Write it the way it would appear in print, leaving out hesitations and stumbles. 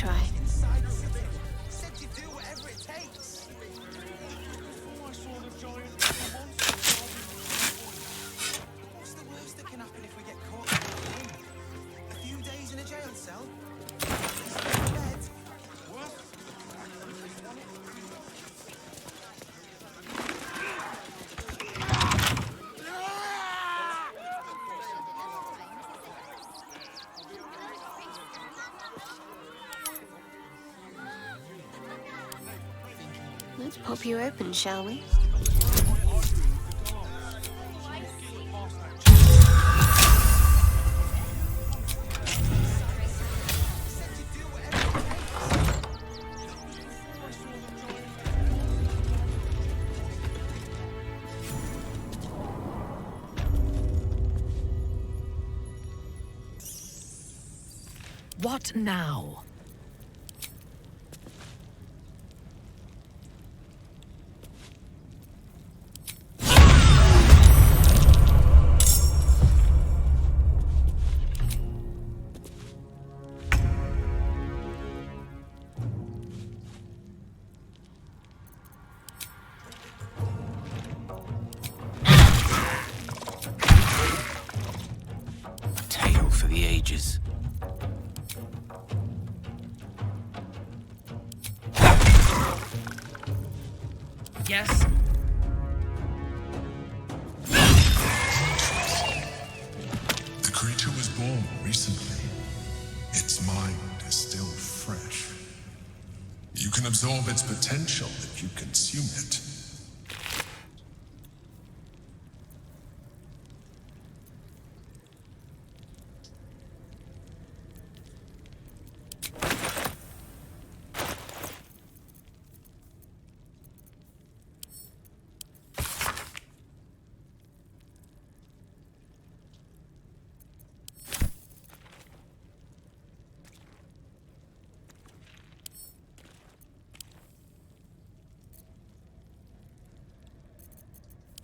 try. What's the worst that can happen if we get caught? A few days in a jail cell? Bed? Let's pop you open, shall we? What now? A tale for the ages. Yes? The creature was born recently. Its mind is still fresh. You can absorb its potential if you consume it.